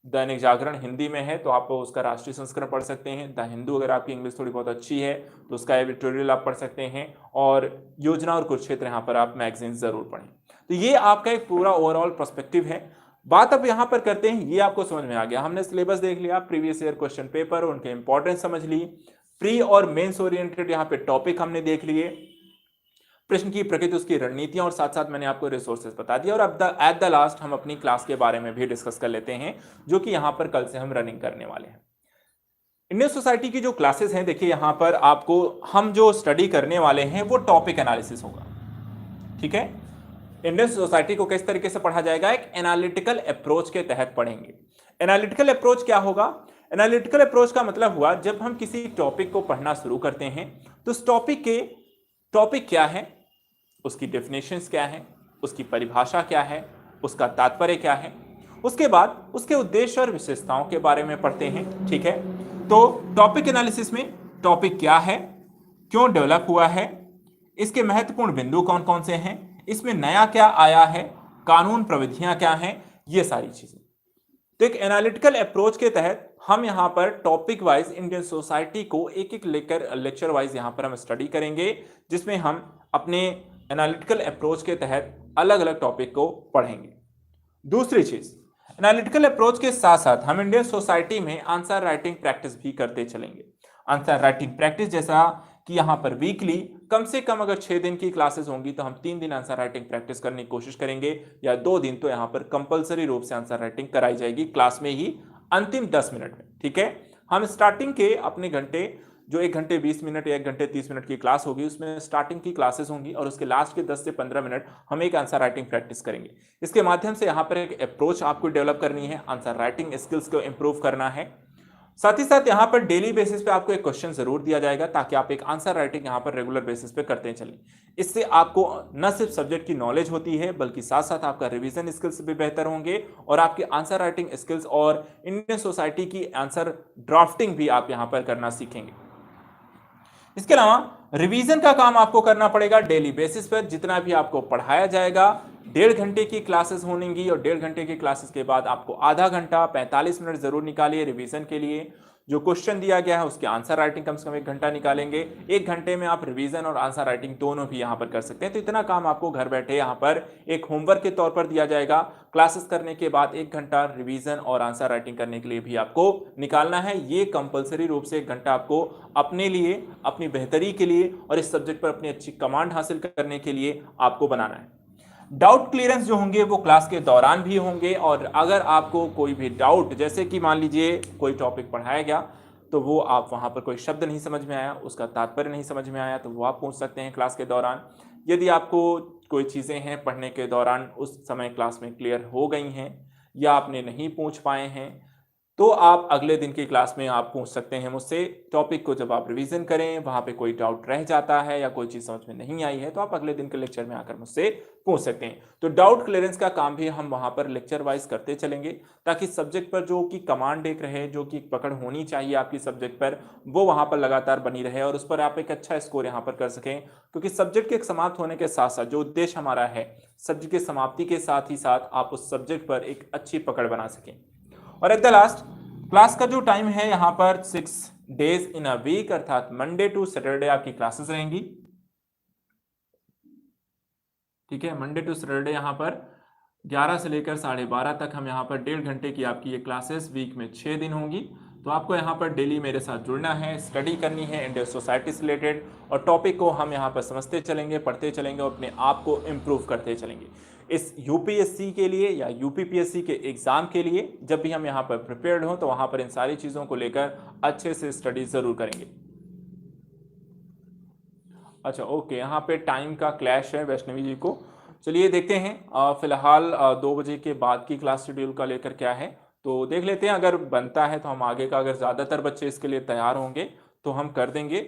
[SPEAKER 1] दैनिक जागरण हिंदी में है तो आप उसका राष्ट्रीय संस्करण पढ़ सकते हैं। द हिंदू, अगर आपकी इंग्लिश थोड़ी बहुत अच्छी है तो उसका एडिटोरियल आप पढ़ सकते हैं, और योजना और कुरुक्षेत्र यहाँ पर आप मैगजीन जरूर पढ़ें। तो ये आपका एक पूरा ओवरऑल पर्सपेक्टिव है। बात अब यहाँ पर करते हैं, ये आपको समझ में आ गया, हमने सिलेबस देख लिया, प्रीवियस ईयर क्वेश्चन पेपर, उनके इंपॉर्टेंस समझ ली, प्री और मेंस ओरिएंटेड यहाँ पे टॉपिक हमने देख लिए, प्रश्न की प्रकृति, उसकी रणनीतियां, और साथ साथ मैंने आपको रिसोर्सेज बता दिया। और अब एट द लास्ट हम अपनी क्लास के बारे में भी डिस्कस कर लेते हैं, जो कि यहां पर कल से हम रनिंग करने वाले हैं। इंडियन सोसाइटी की जो क्लासेस हैं, देखिए यहां पर आपको हम जो स्टडी करने वाले हैं वो टॉपिक एनालिसिस होगा। ठीक है, इंडियन सोसाइटी को किस तरीके से पढ़ा जाएगा, एक एनालिटिकल अप्रोच के तहत पढ़ेंगे। एनालिटिकल अप्रोच क्या होगा? एनालिटिकल अप्रोच का मतलब हुआ जब हम किसी टॉपिक को पढ़ना शुरू करते हैं तो उस टॉपिक क्या है, उसकी डेफिनेशंस क्या है, उसकी परिभाषा क्या है, उसका तात्पर्य क्या है, उसके बाद उसके उद्देश्य और विशेषताओं के बारे में पढ़ते हैं। ठीक है, तो टॉपिक एनालिसिस में टॉपिक क्या है, क्यों डेवलप हुआ है, इसके महत्वपूर्ण बिंदु कौन कौन से हैं, इसमें नया क्या आया है, कानून प्रविधियां क्या हैं, ये सारी चीजें। तो एक एनालिटिकल अप्रोच के तहत हम यहां पर टॉपिक वाइज इंडियन सोसाइटी को एक एक लेक्चर वाइज यहां पर हम स्टडी करेंगे, जिसमें हम अपने एनालिटिकल अप्रोच के तहत अलग अलग टॉपिक को पढ़ेंगे। दूसरी चीज, एनालिटिकल अप्रोच के साथ साथ हम इंडियन सोसाइटी में आंसर राइटिंग प्रैक्टिस भी करते चलेंगे। आंसर राइटिंग प्रैक्टिस जैसा कि यहां पर वीकली कम से कम अगर 6 दिन की क्लासेस होंगी तो हम 3 दिन आंसर राइटिंग प्रैक्टिस करने की कोशिश करेंगे, या 2 दिन तो यहां पर कंपलसरी रूप से आंसर राइटिंग कराई जाएगी क्लास में ही, अंतिम 10 मिनट में। ठीक है, हम स्टार्टिंग के अपने घंटे, जो 1 घंटे 20 मिनट या 1 घंटे 30 मिनट की क्लास होगी, उसमें स्टार्टिंग की क्लासेस होंगी और उसके लास्ट के 10 से 15 मिनट हम एक आंसर राइटिंग प्रैक्टिस करेंगे। इसके माध्यम से यहाँ पर एक अप्रोच आपको डेवलप करनी है, आंसर राइटिंग स्किल्स को इंप्रूव करना है। साथ ही साथ यहाँ पर डेली बेसिस पे आपको एक क्वेश्चन जरूर दिया जाएगा, ताकि आप एक आंसर राइटिंग यहाँ पर रेगुलर बेसिस पे करते चलें। इससे आपको न सिर्फ सब्जेक्ट की नॉलेज होती है, बल्कि साथ साथ आपका रिवीजन स्किल्स भी बेहतर होंगे और आपके आंसर राइटिंग स्किल्स और इंडियन सोसाइटी की आंसर ड्राफ्टिंग भी आप यहाँ पर करना सीखेंगे। इसके अलावा रिवीजन का काम आपको करना पड़ेगा डेली बेसिस पर। जितना भी आपको पढ़ाया जाएगा, 1.5 घंटे की क्लासेस होंगी और 1.5 घंटे की क्लासेस के बाद आपको आधा घंटा 45 मिनट जरूर निकालिए रिवीजन के लिए। जो क्वेश्चन दिया गया है उसके आंसर राइटिंग कम से कम 1 घंटा निकालेंगे। 1 घंटे में आप रिवीजन और आंसर राइटिंग दोनों भी यहाँ पर कर सकते हैं। तो इतना काम आपको घर बैठे यहाँ पर एक होमवर्क के तौर पर दिया जाएगा। क्लासेस करने के बाद 1 घंटा रिवीजन और आंसर राइटिंग करने के लिए भी आपको निकालना है। ये कंपलसरी रूप से 1 घंटा आपको अपने लिए, अपनी बेहतरी के लिए और इस सब्जेक्ट पर अपनी अच्छी कमांड हासिल करने के लिए आपको बनाना है। डाउट क्लियरेंस जो होंगे वो क्लास के दौरान भी होंगे, और अगर आपको कोई भी डाउट, जैसे कि मान लीजिए कोई टॉपिक पढ़ाया गया तो वो आप वहाँ पर कोई शब्द नहीं समझ में आया, उसका तात्पर्य नहीं समझ में आया, तो वो आप पूछ सकते हैं क्लास के दौरान। यदि आपको कोई चीज़ें हैं पढ़ने के दौरान उस समय क्लास में क्लियर हो गई हैं या आपने नहीं पूछ पाए हैं, तो आप अगले दिन की क्लास में आप पूछ सकते हैं मुझसे। टॉपिक को जब आप रिवीजन करें, वहाँ पे कोई डाउट रह जाता है या कोई चीज़ समझ में नहीं आई है, तो आप अगले दिन के लेक्चर में आकर मुझसे पूछ सकते हैं। तो डाउट क्लियरेंस का काम भी हम वहाँ पर लेक्चर वाइज करते चलेंगे, ताकि सब्जेक्ट पर जो कि कमांड एक रहे, जो कि पकड़ होनी चाहिए आपकी सब्जेक्ट पर, वो वहाँ पर लगातार बनी रहे और उस पर आप एक अच्छा स्कोर यहाँ पर कर सकें। क्योंकि सब्जेक्ट के समाप्त होने के साथ साथ जो उद्देश्य हमारा है, सब्जेक्ट की समाप्ति के साथ ही साथ आप उस सब्जेक्ट पर एक अच्छी पकड़ बना सकें। और एट द लास्ट, क्लास का जो टाइम है यहाँ पर 6 डेज इन अ वीक, अर्थात मंडे टू सैटरडे आपकी क्लासेस रहेंगी। ठीक है, मंडे टू सैटरडे यहाँ पर 11 से लेकर 12:30 तक हम यहाँ पर 1.5 घंटे की आपकी ये क्लासेस वीक में 6 दिन होंगी। तो आपको यहाँ पर डेली मेरे साथ जुड़ना है, स्टडी करनी है इंडियन सोसाइटी से रिलेटेड, और टॉपिक को हम यहाँ पर समझते चलेंगे, पढ़ते चलेंगे और अपने आप को इम्प्रूव करते चलेंगे। इस यूपीएससी के लिए या यूपीपीएससी के एग्जाम के लिए जब भी हम यहाँ पर प्रिपेयर्ड हों, तो वहाँ पर इन सारी चीज़ों को लेकर अच्छे से स्टडी ज़रूर करेंगे। अच्छा, ओके, यहाँ पे टाइम का क्लैश है वैष्णवी जी को। चलिए देखते हैं फिलहाल 2 बजे के बाद की क्लास शेड्यूल का लेकर क्या है, तो देख लेते हैं। अगर बनता है तो हम आगे का, अगर ज़्यादातर बच्चे इसके लिए तैयार होंगे तो हम कर देंगे।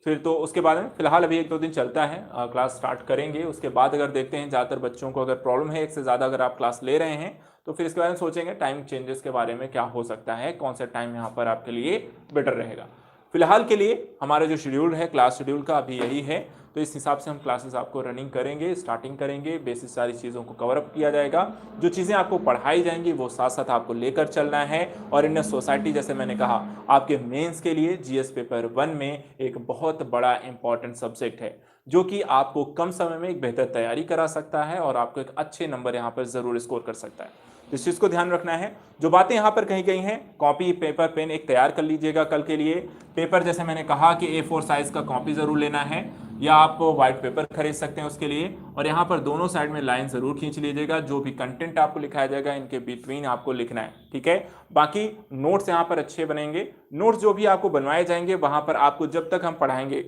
[SPEAKER 1] फिर तो उसके बाद में फिलहाल अभी 1-2 दिन चलता है, क्लास स्टार्ट करेंगे। उसके बाद अगर देखते हैं ज़्यादातर बच्चों को अगर प्रॉब्लम है, 1 से ज़्यादा अगर आप क्लास ले रहे हैं, तो फिर इसके बारे में सोचेंगे टाइम चेंजेस के बारे में, क्या हो सकता है, कौन सा टाइम यहाँ पर आपके लिए बेटर रहेगा। फिलहाल के लिए हमारा जो शेड्यूल है क्लास शेड्यूल का अभी यही है, तो इस हिसाब से हम क्लासेस आपको रनिंग करेंगे, स्टार्टिंग करेंगे, बेसिक सारी चीज़ों को कवर अप किया जाएगा। जो चीज़ें आपको पढ़ाई जाएंगी वो साथ साथ आपको लेकर चलना है। और इंडियन सोसाइटी, जैसे मैंने कहा, आपके मेंस के लिए जीएस पेपर 1 में एक बहुत बड़ा इंपॉर्टेंट सब्जेक्ट है, जो कि आपको कम समय में एक बेहतर तैयारी करा सकता है और आपको एक अच्छे नंबर यहाँ पर ज़रूर स्कोर कर सकता है। इस चीज़ को ध्यान रखना है। जो बातें यहाँ पर कही गई हैं, कॉपी, पेपर, पेन एक तैयार कर लीजिएगा कल के लिए। पेपर जैसे मैंने कहा कि A4 साइज़ का कॉपी ज़रूर लेना है। या आप व्हाइट पेपर खरीद सकते हैं उसके लिए। और यहाँ पर दोनों साइड में लाइन जरूर खींच लीजिएगा, जो भी कंटेंट आपको लिखाया जाएगा इनके बिटवीन आपको लिखना है, ठीक है। बाकी नोट्स यहाँ पर अच्छे बनेंगे, नोट्स जो भी आपको बनवाए जाएंगे वहां पर आपको जब तक हम पढ़ाएंगे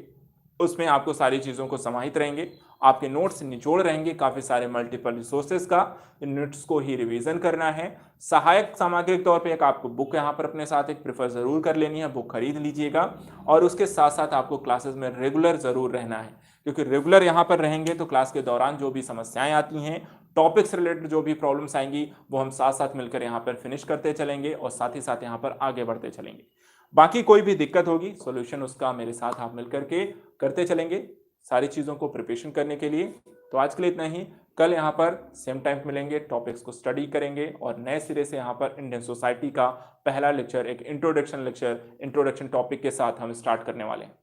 [SPEAKER 1] उसमें आपको सारी चीज़ों को समाहित रहेंगे, आपके नोट्स निचोड़ रहेंगे काफ़ी सारे मल्टीपल रिसोर्सेज का, नोट्स को ही रिवीजन करना है। सहायक सामग्री के तौर पे एक आपको बुक यहाँ पर अपने साथ एक प्रेफर ज़रूर कर लेनी है, बुक खरीद लीजिएगा। और उसके साथ साथ आपको क्लासेस में रेगुलर ज़रूर रहना है, क्योंकि रेगुलर यहाँ पर रहेंगे तो क्लास के दौरान जो भी समस्याएं आती हैं, टॉपिक्स रिलेटेड जो भी प्रॉब्लम्स आएंगी वो हम साथ साथ मिलकर यहाँ पर फिनिश करते चलेंगे और साथ ही साथ यहाँ पर आगे बढ़ते चलेंगे। बाकी कोई भी दिक्कत होगी सॉल्यूशन उसका मेरे साथ आप मिलकर के करते चलेंगे सारी चीज़ों को प्रिपरेशन करने के लिए। तो आज के लिए इतना ही, कल यहाँ पर सेम टाइम मिलेंगे, टॉपिक्स को स्टडी करेंगे और नए सिरे से यहाँ पर इंडियन सोसाइटी का पहला लेक्चर, एक इंट्रोडक्शन टॉपिक के साथ हम स्टार्ट करने वाले हैं।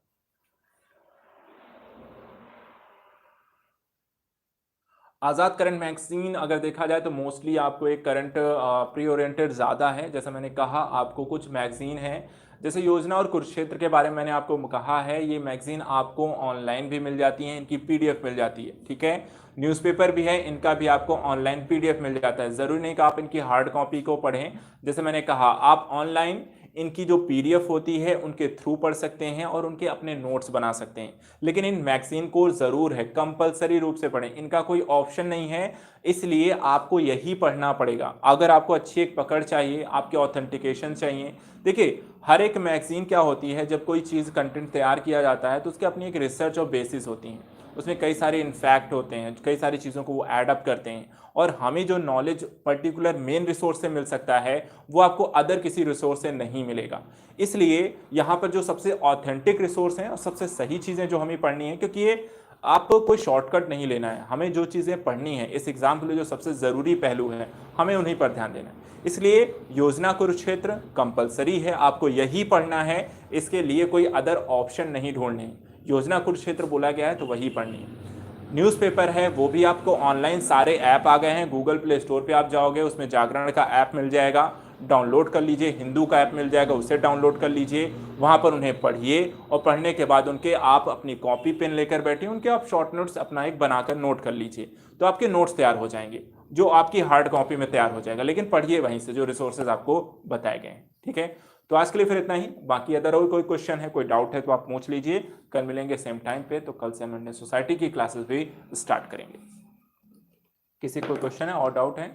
[SPEAKER 1] आज़ाद करंट मैगजीन अगर देखा जाए तो मोस्टली आपको एक करंट प्री ओरिएंटेड ज़्यादा है। जैसा मैंने कहा आपको कुछ मैगजीन है, जैसे योजना और कुरुक्षेत्र के बारे में मैंने आपको कहा है, ये मैगजीन आपको ऑनलाइन भी मिल जाती हैं, इनकी पीडीएफ मिल जाती है, ठीक है। न्यूज़पेपर भी है, इनका भी आपको ऑनलाइन पीडीएफ मिल जाता है, ज़रूरी नहीं कि आप इनकी हार्ड कॉपी को पढ़ें। जैसे मैंने कहा आप ऑनलाइन इनकी जो पीडीएफ होती है उनके थ्रू पढ़ सकते हैं और उनके अपने नोट्स बना सकते हैं, लेकिन इन मैगजीन को ज़रूर है कंपलसरी रूप से पढ़ें, इनका कोई ऑप्शन नहीं है, इसलिए आपको यही पढ़ना पड़ेगा। अगर आपको अच्छी एक पकड़ चाहिए, आपके ऑथेंटिकेशन चाहिए, देखिए हर एक मैगजीन क्या होती है, जब कोई चीज़ कंटेंट तैयार किया जाता है तो उसकी अपनी एक रिसर्च और बेसिस होती है, उसमें कई सारे इनफैक्ट होते हैं, कई सारी चीज़ों को वो ऐड अप करते हैं और हमें जो नॉलेज पर्टिकुलर मेन रिसोर्स से मिल सकता है वो आपको अदर किसी रिसोर्स से नहीं मिलेगा। इसलिए यहाँ पर जो सबसे ऑथेंटिक रिसोर्स हैं और सबसे सही चीज़ें जो हमें पढ़नी है, क्योंकि ये आपको कोई शॉर्टकट नहीं लेना है, हमें जो चीज़ें पढ़नी है इस एग्जाम के लिए जो सबसे ज़रूरी पहलू है हमें उन्हीं पर ध्यान देना है। इसलिए योजना कुरुक्षेत्र कंपलसरी है, आपको यही पढ़ना है, इसके लिए कोई अदर ऑप्शन नहीं ढूंढने हैं। योजना कुरुक्षेत्र बोला गया है तो वही पढ़नी है। न्यूज़पेपर है वो भी आपको ऑनलाइन सारे ऐप आ गए हैं, गूगल प्ले स्टोर पे आप जाओगे उसमें जागरण का ऐप मिल जाएगा, डाउनलोड कर लीजिए, हिंदू का ऐप मिल जाएगा उसे डाउनलोड कर लीजिए, वहाँ पर उन्हें पढ़िए और पढ़ने के बाद उनके आप अपनी कॉपी पेन लेकर बैठिए, उनके आप शॉर्ट नोट्स अपना एक बनाकर नोट कर लीजिए, तो आपके नोट्स तैयार हो जाएंगे जो आपकी हार्ड कॉपी में तैयार हो जाएगा, लेकिन पढ़िए वहीं से जो रिसोर्सेज आपको बताए गए हैं, ठीक है। तो आज के लिए फिर इतना ही, बाकी अदर और कोई क्वेश्चन है, कोई डाउट है तो आप पूछ लीजिए। कल मिलेंगे सेम टाइम पे, तो कल से हम इंडियन सोसाइटी की क्लासेस भी स्टार्ट करेंगे। किसी कोई क्वेश्चन है और डाउट है?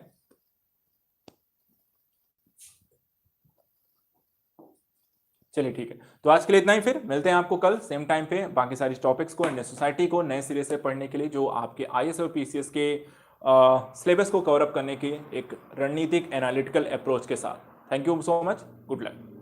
[SPEAKER 1] चलिए ठीक है, तो आज के लिए इतना ही, फिर मिलते हैं आपको कल सेम टाइम पे बाकी सारी टॉपिक्स को, इंडियन सोसाइटी को नए सिरे से पढ़ने के लिए, जो आपके आईएएस और पीसीएस के सिलेबस को कवर अप करने की एक रणनीतिक एनालिटिकल अप्रोच के साथ। Thank you so much, good luck.